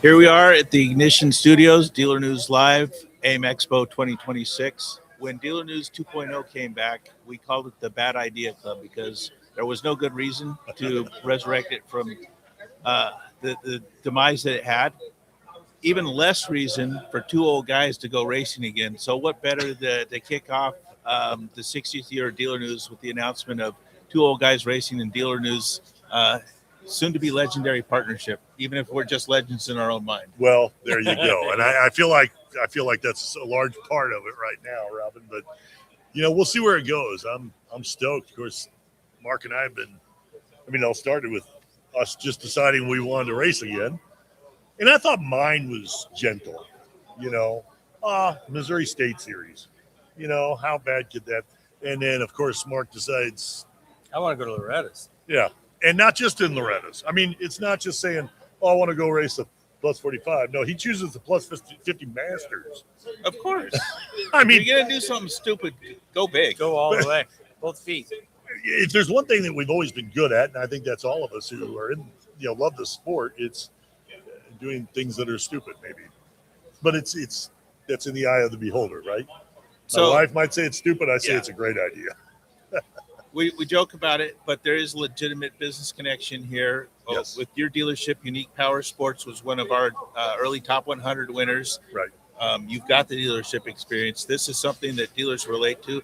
Here we are at the Ignition Studios, Dealer News Live, AIME Expo 2026. When Dealer News 2.0 came back, we called it the Bad Idea Club because there was no good reason to resurrect it from uh, the demise that it had. Even less reason for two old guys to go racing again. So, what better to kick off the 60th year of Dealer News with the announcement of two old guys racing in Dealer News, soon to be legendary partnership, even if we're just legends in our own mind. Well, there you go. And I feel like that's a large part of it right now, Robin. But we'll see where it goes. I'm stoked. Of course, Mark and I have been. It all started with us just deciding we wanted to race again. And I thought mine was gentle, Missouri State Series. How bad could that? And then, of course, Mark decides, I want to go to Loretta's. Yeah. And not just in Loretta's. It's not just saying, I want to go race the plus 45. No, he chooses the plus 50 Masters. Of course. You're going to do something stupid, go big. Go all the way, both feet. If there's one thing that we've always been good at, and I think that's all of us who are in, love the sport, it's doing things that are stupid, maybe, but it's that's in the eye of the beholder, right? So, my wife might say it's stupid. I say it's a great idea. we joke about it, but there is legitimate business connection here. Yes. With your dealership, Unique Power Sports was one of our early top 100 winners. Right. You've got the dealership experience. This is something that dealers relate to.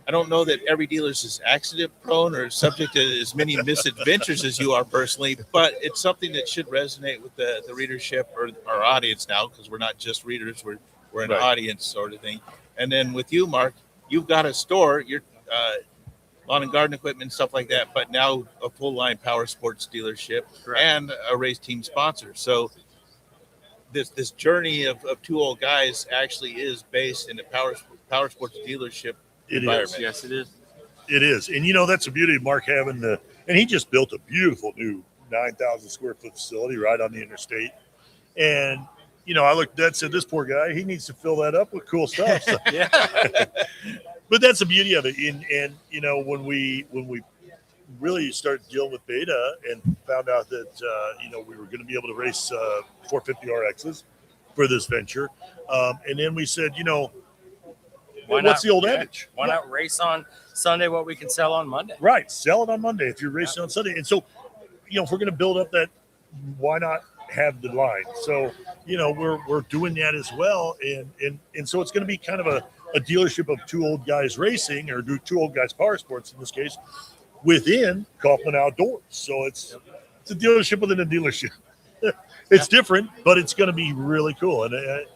I don't know that every dealer is accident prone or subject to as many misadventures as you are personally, but it's something that should resonate with the readership or our audience now, because we're not just readers, we're an audience sort of thing. And then with you, Mark, you've got a store, your lawn and garden equipment, stuff like that, but now a full line power sports dealership. Correct. And a race team sponsor. So this journey of two old guys actually is based in a power sports dealership. It is. Yes, it is. It is. And, that's the beauty of Mark having and he just built a beautiful new 9,000 square foot facility right on the interstate. And, I looked at that, said, this poor guy, he needs to fill that up with cool stuff. So. Yeah. But that's the beauty of it. And when we really started dealing with Beta and found out that, we were going to be able to race 450 RXs for this venture. And then we said, what's the old adage? Why not race on Sunday what we can sell on Monday? Right. Sell it on Monday if you're racing on Sunday. And so, if we're going to build up that, why not have the line? So, we're doing that as well. And so it's going to be kind of a dealership of two old guys racing, or do two old guys power sports in this case, within Kaufman Outdoors. So it's a dealership within a dealership. It's different, but it's going to be really cool. And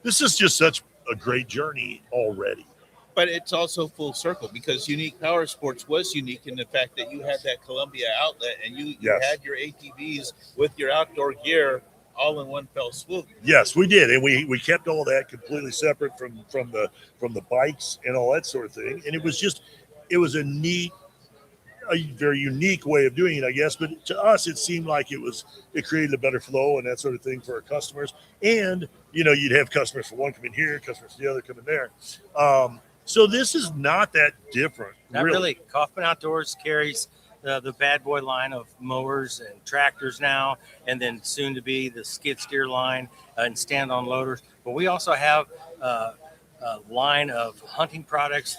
this is just such a great journey already. But it's also full circle, because Unique Power Sports was unique in the fact that you had that Columbia outlet, and you had your ATVs with your outdoor gear all in one fell swoop. Yes, we did, and we kept all that completely separate from the bikes and all that sort of thing. And it was a very unique way of doing it, I guess. But to us, it seemed like it created a better flow and that sort of thing for our customers. And you'd have customers for one come in here, customers for the other come in there. So this is not that different. Not really. Kaufman Outdoors carries the bad boy line of mowers and tractors now, and then soon to be the skid steer line and stand-on loaders. But we also have a line of hunting products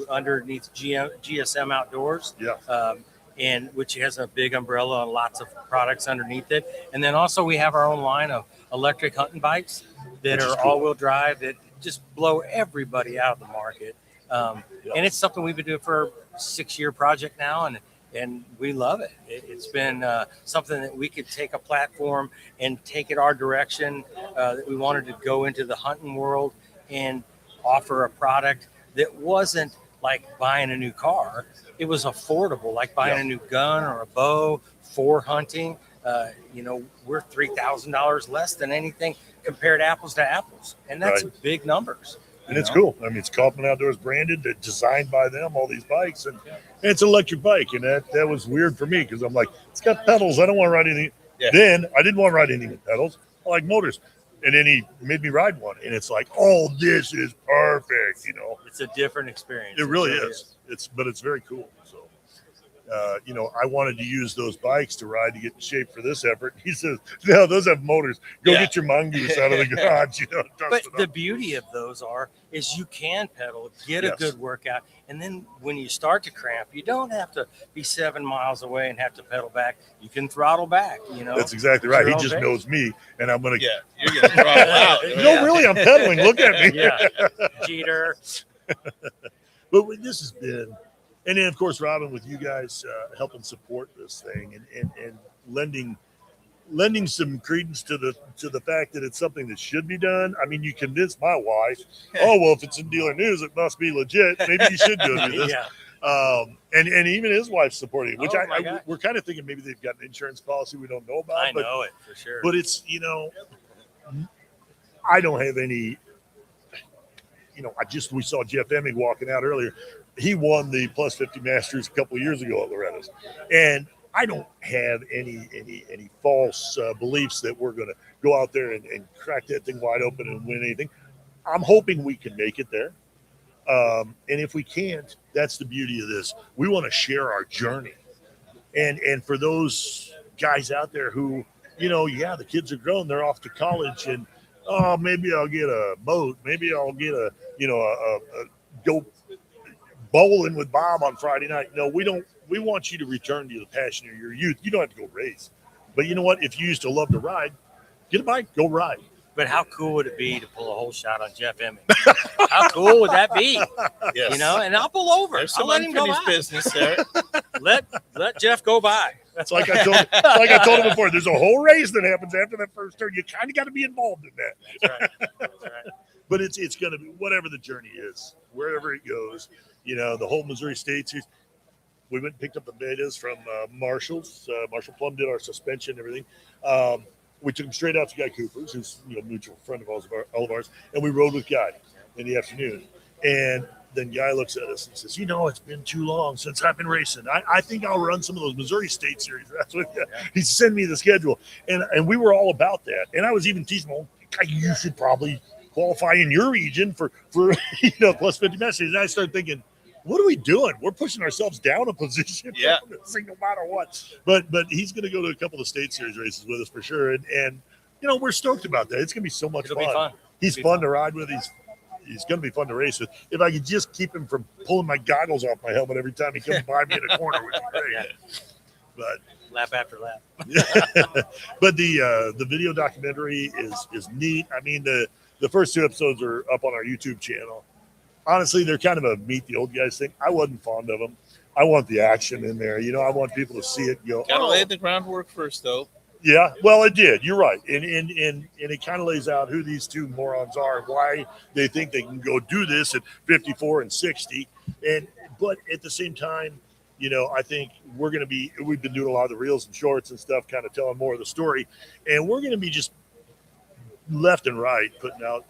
underneath GSM Outdoors. Yeah. And which has a big umbrella and lots of products underneath it. And then also we have our own line of electric hunting bikes that are all-wheel drive that just blow everybody out of the market. And it's something we've been doing for a 6-year project now, and we love it. It's been something that we could take a platform and take it our direction, that we wanted to go into the hunting world and offer a product that wasn't like buying a new car. It was affordable, like buying a new gun or a bow for hunting. We're $3,000 less than anything compared apples to apples. And that's big numbers. And it's cool. It's Kaufman Outdoors branded, designed by them, all these bikes. And it's an electric bike. And that was weird for me, because I'm like, it's got pedals. I don't want to ride anything. Yeah. Then I didn't want to ride anything with pedals. I like motors. And then he made me ride one. And it's like, this is perfect, It's a different experience. It really is. But it's very cool. So I wanted to use those bikes to ride to get in shape for this effort. He says, no, those have motors. Go get your mongoose out of the garage. But the beauty of those is you can pedal, get a good workout, and then when you start to cramp, you don't have to be 7 miles away and have to pedal back. You can throttle back. That's exactly right. He just knows me, and I'm gonna. Yeah, you're gonna throttle out. No, really, I'm pedaling. Look at me. Yeah, Jeter. But this has been. And then, of course, Robin, with you guys helping support this thing and lending some credence to the fact that it's something that should be done. I mean, you convinced my wife, if it's in dealer news, it must be legit. Maybe you should do this. And even his wife's supporting it, which we're kind of thinking maybe they've got an insurance policy we don't know about. I know it for sure. But it's, I don't have any, we saw Jeff Emig walking out earlier. He won the Plus 50 Masters a couple of years ago at Loretta's. And I don't have any false beliefs that we're going to go out there and crack that thing wide open and win anything. I'm hoping we can make it there. And if we can't, that's the beauty of this. We want to share our journey. And for those guys out there who, the kids are grown, they're off to college, and maybe I'll get a boat. Maybe I'll get a go bowling with Bob on Friday night. No, we don't. We want you to return to the passion of your youth. You don't have to go race. But you know what? If you used to love to ride, get a bike, go ride. But how cool would it be to pull a whole shot on Jeff Emig? How cool would that be? Yes. And I'll pull over. There's I'll some let him go unfinished by. business there. Let Jeff go by. It's like I told him before. There's a whole race that happens after that first turn. You kind of got to be involved in that. That's right. But it's going to be whatever the journey is, wherever it goes. The whole Missouri States. We went and picked up the betas from Marshall's. Marshall Plum did our suspension and everything. We took them straight out to Guy Cooper's, who's a mutual friend of all of ours, and we rode with Guy in the afternoon. And then Guy looks at us and says, it's been too long since I've been racing. I think I'll run some of those Missouri State Series. That's what he sent me the schedule. And we were all about that. And I was even teasing him, you should probably qualify in your region for plus 50 messages. And I started thinking, what are we doing? We're pushing ourselves down a position. Yeah. No matter what. But he's going to go to a couple of state series races with us for sure. And we're stoked about that. It's going to be so much It'll be fun. He's fun to ride with. He's going to be fun to race with. If I could just keep him from pulling my goggles off my helmet every time he comes by me in a corner, which is great. Yeah. But lap after lap. But the video documentary is neat. I mean, the first 2 episodes are up on our YouTube channel. Honestly, they're kind of a meet the old guys thing. I wasn't fond of them. I want the action in there. I want people to see it and go. Gotta lay the groundwork first, though. Yeah, well, it did. You're right, and it kind of lays out who these two morons are, and why they think they can go do this at 54 and 60. But at the same time, I think we've been doing a lot of the reels and shorts and stuff, kind of telling more of the story, and we're going to be just left and right putting out,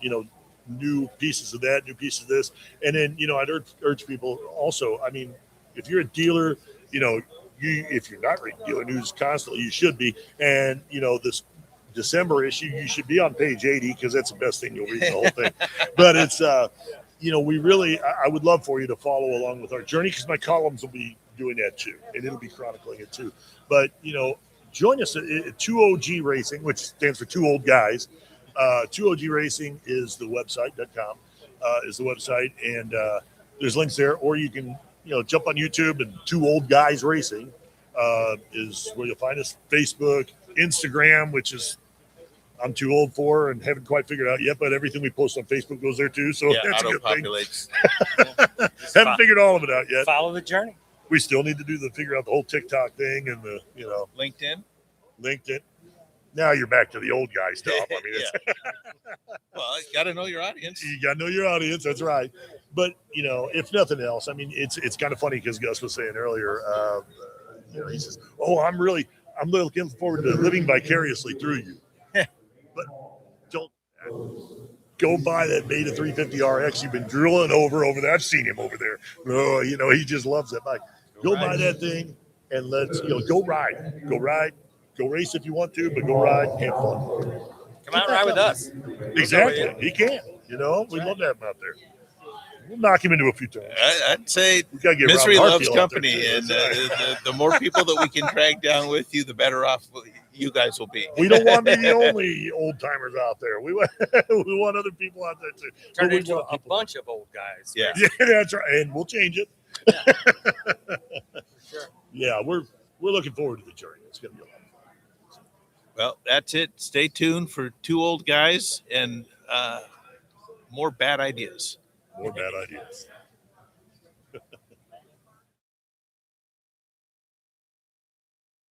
new pieces of that, new pieces of this. And then, I'd urge people also, I mean, if you're a dealer, if you're not reading dealer news constantly, you should be. And, this December issue, you should be on page 80 because that's the best thing you'll read the whole thing. But it's, I would love for you to follow along with our journey because my columns will be doing that too. And it'll be chronicling it too. But, join us at 2OG Racing, which stands for Two Old Guys. 2OG Racing is the website.com is the website, and there's links there, or you can jump on YouTube, and Two Old Guys Racing is where you'll find us. Facebook, Instagram, which is I'm too old for and haven't quite figured out yet, but everything we post on Facebook goes there too, so that's a good thing. Haven't figured all of it out yet. Follow the journey. We still need to figure out the whole TikTok thing and the LinkedIn. Now you're back to the old guy stuff. I mean, Well, you got to know your audience. You got to know your audience. That's right. But, if nothing else, I mean, it's kind of funny because Gus was saying earlier, he says, I'm looking forward to living vicariously through you. But don't go buy that Beta 350 RX you've been drooling over there. I've seen him over there. Oh, he just loves that bike. Go buy that thing and let's, go ride. Go race if you want to, but go ride, have fun. Come out and ride with us. Exactly. He can. We'd love to have him out there. We'll knock him into a few turns. I'd say We gotta get misery Robert loves Hartfield out there, company, too. and That's right. the more people that we can drag down with you, the better off you guys will be. We don't want to be the only old timers out there. We want we want other people out there too. Turn But we into want a people- bunch of old guys. Yeah. Yeah, that's right. And we'll change it. Sure. Yeah, we're looking forward to the journey. It's gonna be a lot of fun. Well, that's it. Stay tuned for two old guys and more bad ideas. More bad ideas.